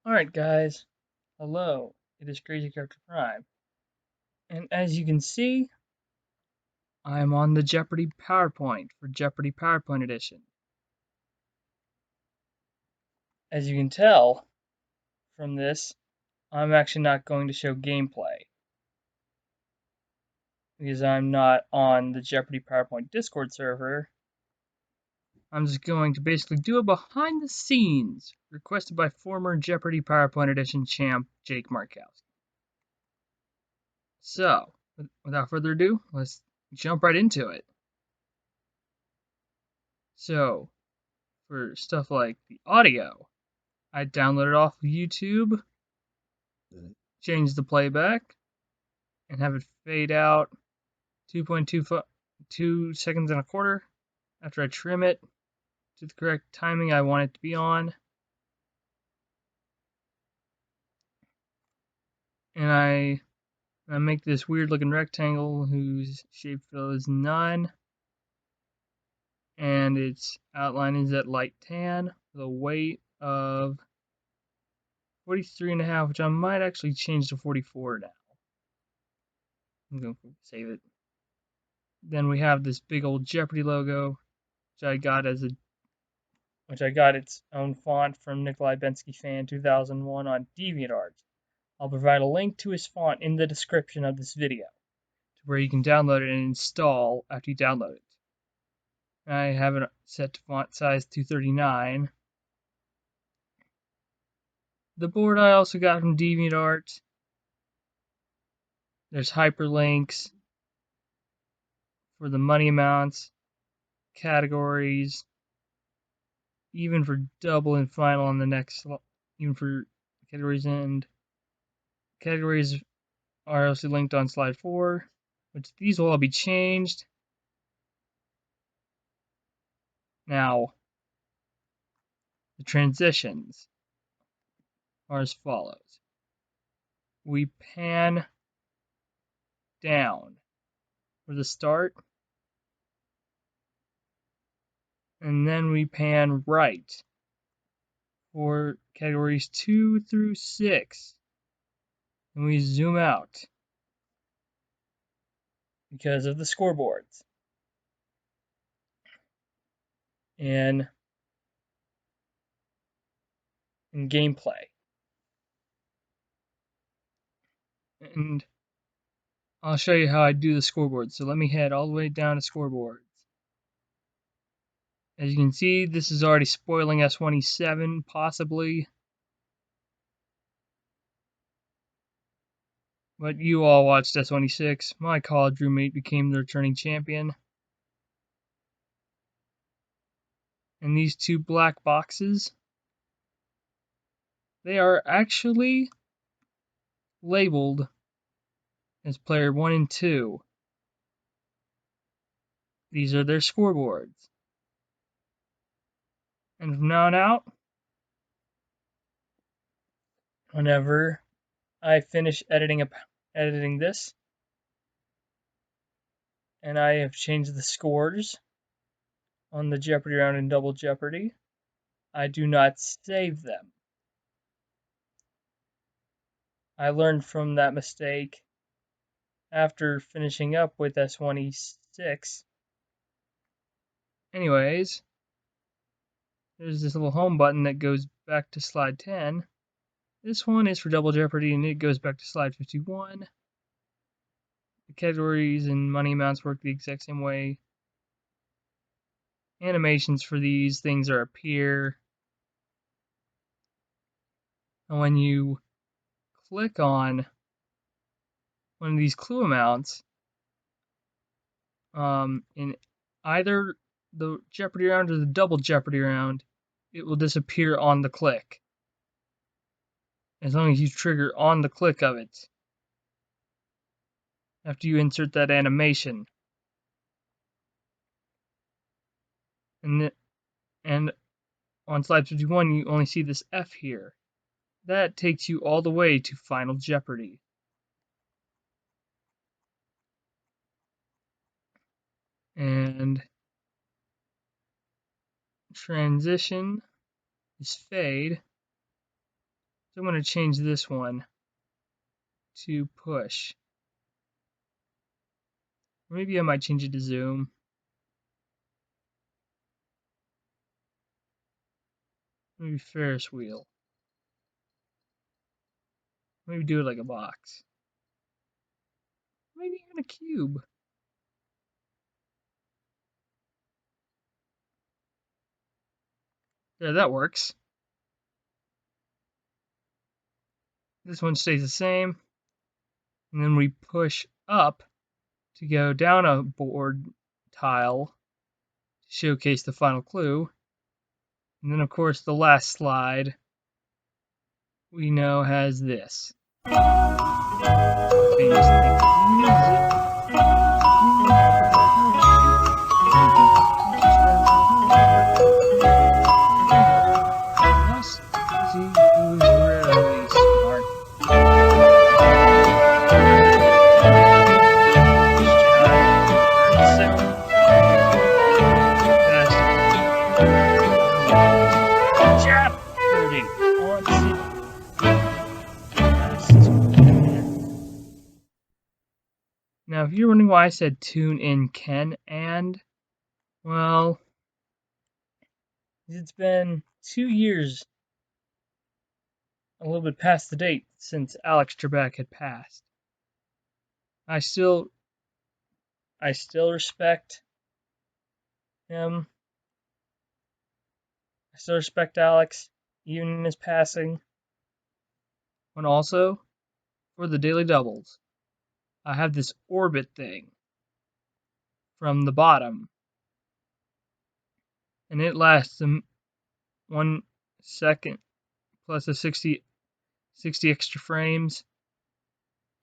Alright guys, hello, it is Crazy Character Prime, and as you can see, I'm on the Jeopardy PowerPoint for Jeopardy PowerPoint Edition. As you can tell from this, I'm actually not going to show gameplay, because I'm not on the Jeopardy PowerPoint Discord server. I'm just going to basically do a behind the scenes, requested by former Jeopardy PowerPoint Edition champ Jake Markowski. So, without further ado, let's jump right into it. So, for stuff like the audio, I download it off of YouTube, change the playback, and have it fade out 2.2 seconds and a quarter after I trim it to the correct timing I want it to be on. And I make this weird looking rectangle whose shape fill is none. And its outline is at light tan with a weight of 43.5, which I might actually change to 44 now. I'm going to save it. Then we have this big old Jeopardy logo, which I got its own font from Nikolai Bensky Fan 2001 on DeviantArt. I'll provide a link to his font in the description of this video, to where you can download it and install after you download it. I have it set to font size 239. The board I also got from DeviantArt. There's hyperlinks for the money amounts, categories, even for double and final on the next, even for categories and categories are also linked on slide 4, which these will all be changed. Now, the transitions are as follows. We pan down for the start, and then we pan right for categories 2 through 6, and we zoom out because of the scoreboards. And in gameplay. And I'll show you how I do the scoreboard. So let me head all the way down to scoreboards. As you can see, this is already spoiling S27, possibly. But you all watched S26. My college roommate became the returning champion. And these two black boxes, they are actually labeled as player 1 and 2. These are their scoreboards. And from now on out, whenever I finish editing this, and I have changed the scores on the Jeopardy round and Double Jeopardy, I do not save them. I learned from that mistake after finishing up with S26. Anyways, there's this little home button that goes back to slide 10. This one is for Double Jeopardy and it goes back to slide 51. The categories and money amounts work the exact same way. Animations for these things are up here. And when you click on one of these clue amounts, in either the Jeopardy round or the Double Jeopardy round, it will disappear on the click. As long as you trigger on the click of it after you insert that animation. And on slide 51, you only see this F here. That takes you all the way to Final Jeopardy. And transition is fade. So I'm going to change this one to push. Maybe I might change it to zoom. Maybe Ferris wheel. Maybe do it like a box. Maybe even a cube. There, that works. This one stays the same. And then we push up to go down a board tile to showcase the final clue. And then, of course, the last slide we know has this. Famous thing. Must see who's really smart. Jeopardy on Now, if you're wondering why I said tune in Ken and, well, it's been 2 years, a little bit past the date, since Alex Trebek had passed. I still respect him. I still respect Alex, even in his passing. And also, for the daily doubles, I have this orbit thing from the bottom, and it lasts 1 second plus a 60 extra frames,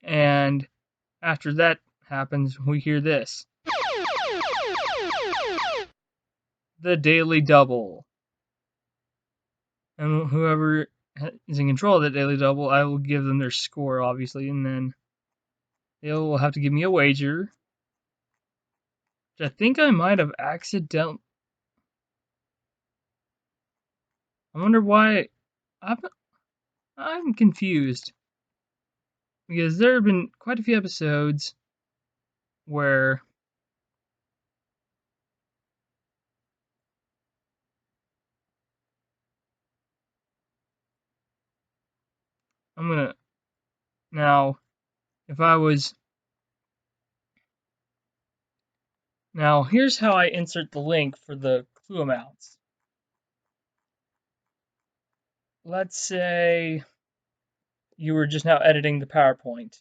and after that happens, we hear this. The daily double. And whoever is in control of that daily double, I will give them their score, obviously, and then they will have to give me a wager, which I think I might have accidentally. I wonder why. I'm confused, because there have been quite a few episodes where I'm gonna now if I was now here's how I insert the link for the clue amounts. Let's say you were just now editing the PowerPoint.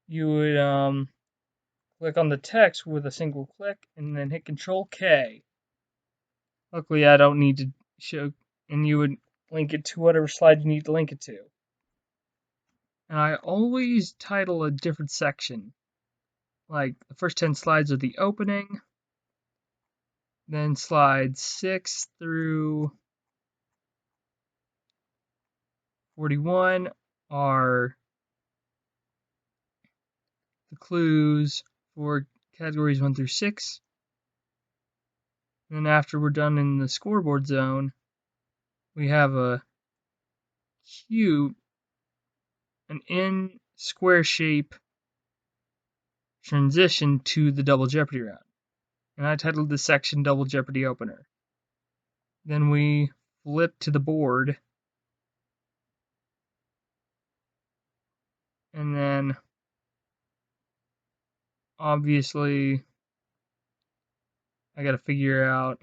You would click on the text with a single click and then hit Control K. Luckily, I don't need to show, and you would link it to whatever slide you need to link it to. And I always title a different section. Like the first 10 slides are the opening, then slides 6 through 41 are the clues for categories 1 through 6. And then after we're done in the scoreboard zone, we have a cube, an in square shape transition to the Double Jeopardy round. And I titled this section Double Jeopardy Opener. Then we flip to the board, and then obviously I gotta figure out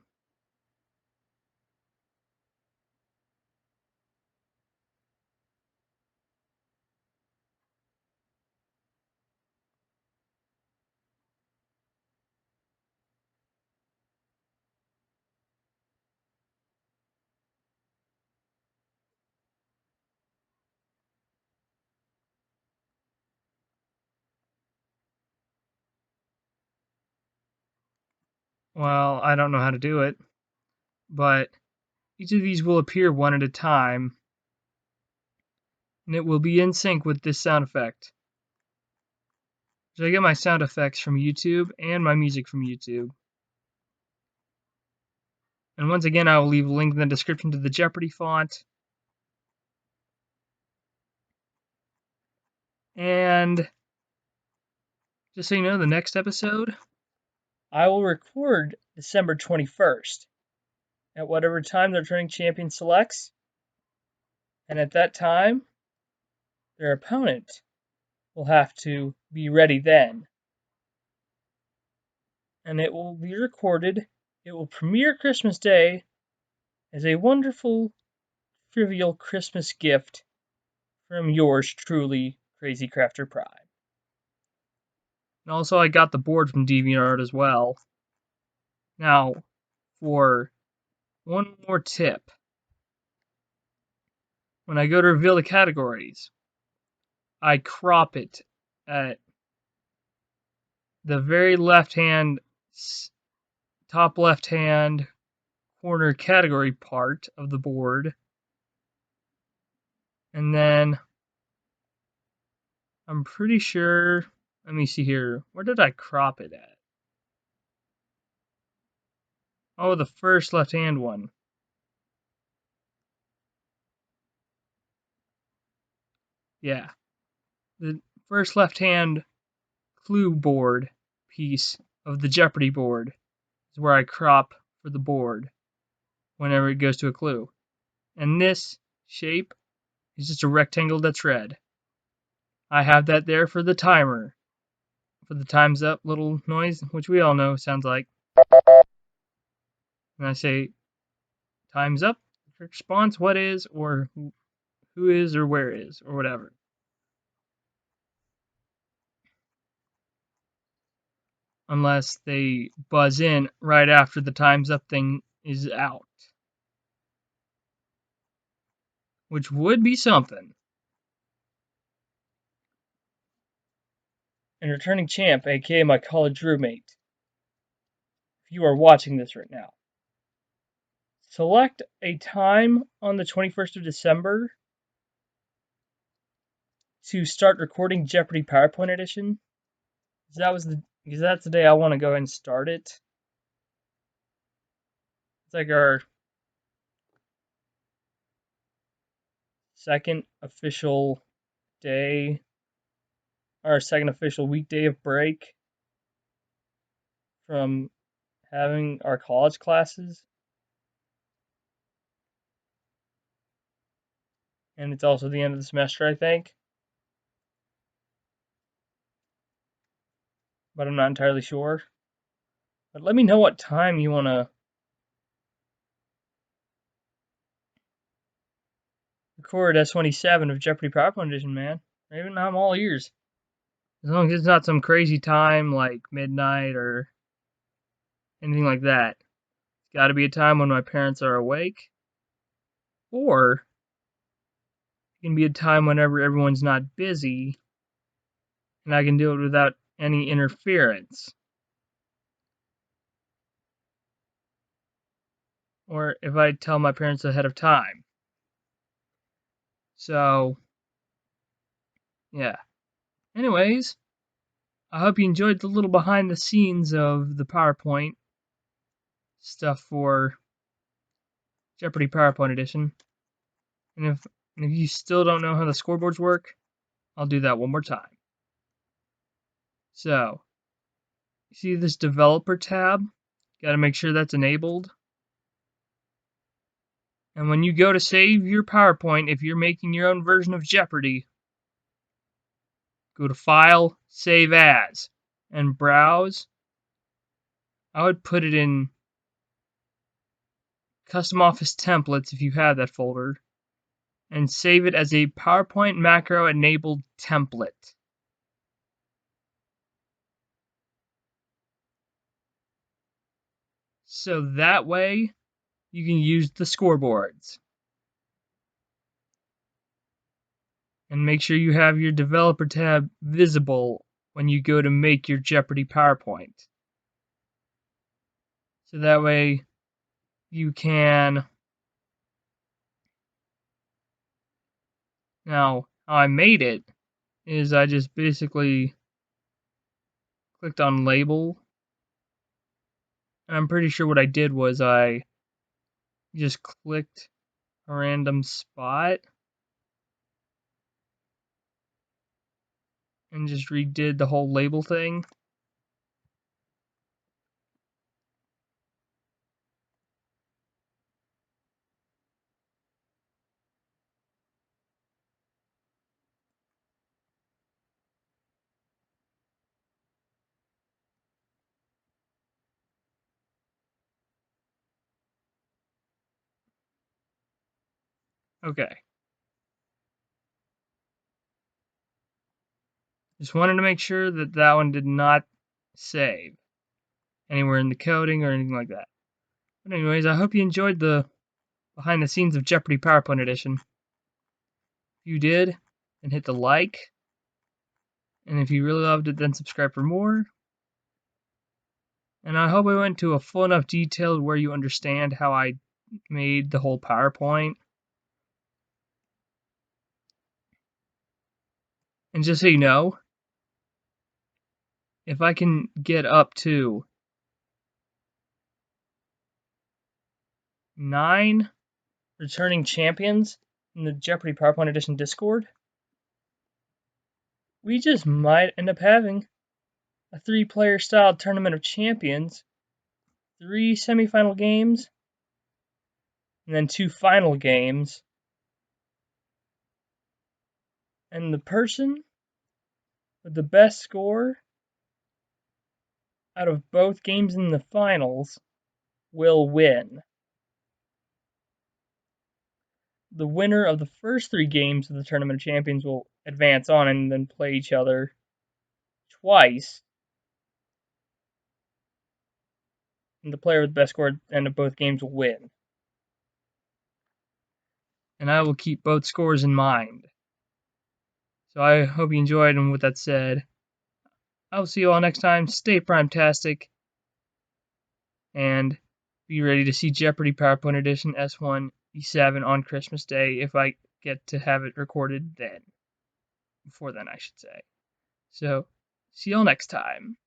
well, I don't know how to do it, but each of these will appear one at a time, and it will be in sync with this sound effect. So I get my sound effects from YouTube and my music from YouTube. And once again, I will leave a link in the description to the Jeopardy font. And just so you know, the next episode, I will record December 21st at whatever time the returning champion selects. And at that time, their opponent will have to be ready then. And it will be recorded. It will premiere Christmas Day as a wonderful, trivial Christmas gift from yours truly, Crazy Crafter Prime. And also, I got the board from DeviantArt as well. Now, for one more tip. When I go to reveal the categories, I crop it at the very top left-hand corner category part of the board. And then I'm pretty sure, let me see here, where did I crop it at? Oh, the first left-hand one. Yeah, the first left-hand clue board piece of the Jeopardy board is where I crop for the board whenever it goes to a clue. And this shape is just a rectangle that's red. I have that there for the timer, for the time's up little noise, which we all know sounds like. And I say, time's up, response, what is, or who is, or where is, or whatever. Unless they buzz in right after the time's up thing is out. Which would be something. And returning champ, aka my college roommate, if you are watching this right now, select a time on the 21st of December to start recording Jeopardy PowerPoint edition. Because that's the day I want to go ahead and start it. It's like our second official day, our second official weekday of break from having our college classes. And it's also the end of the semester, I think. But I'm not entirely sure. But let me know what time you want to record S27 of Jeopardy PowerPoint edition, man. Maybe I'm all ears. As long as it's not some crazy time like midnight or anything like that. It's got to be a time when my parents are awake. Or it can be a time whenever everyone's not busy and I can do it without any interference. Or if I tell my parents ahead of time. So, yeah. Anyways, I hope you enjoyed the little behind the scenes of the PowerPoint stuff for Jeopardy PowerPoint edition. And if you still don't know how the scoreboards work, I'll do that one more time. So, you see this developer tab? Got to make sure that's enabled. And when you go to save your PowerPoint, if you're making your own version of Jeopardy, go to File, Save As, and Browse. I would put it in Custom Office Templates if you have that folder, and save it as a PowerPoint macro enabled template. So that way you can use the scoreboards. And make sure you have your developer tab visible when you go to make your Jeopardy PowerPoint. So that way you can. Now, how I made it is I just basically clicked on label. And I'm pretty sure what I did was I You just clicked a random spot and just redid the whole label thing. Okay. Just wanted to make sure that that one did not save anywhere in the coding or anything like that. But anyways, I hope you enjoyed the behind the scenes of Jeopardy PowerPoint edition. If you did, then hit the like. And if you really loved it, then subscribe for more. And I hope I went to a full enough detail where you understand how I made the whole PowerPoint. And just so you know, if I can get up to 9 returning champions in the Jeopardy PowerPoint Edition Discord, we just might end up having a 3-player style tournament of champions, 3 semifinal games, and then 2 final games. And the person with the best score out of both games in the finals will win. The winner of the first 3 games of the Tournament of Champions will advance on and then play each other twice. And the player with the best score at the end of both games will win. And I will keep both scores in mind. So I hope you enjoyed, and with that said, I will see you all next time. Stay prime-tastic, and be ready to see Jeopardy PowerPoint Edition S1 E7 on Christmas Day if I get to have it recorded then. Before then, I should say. So, see y'all next time.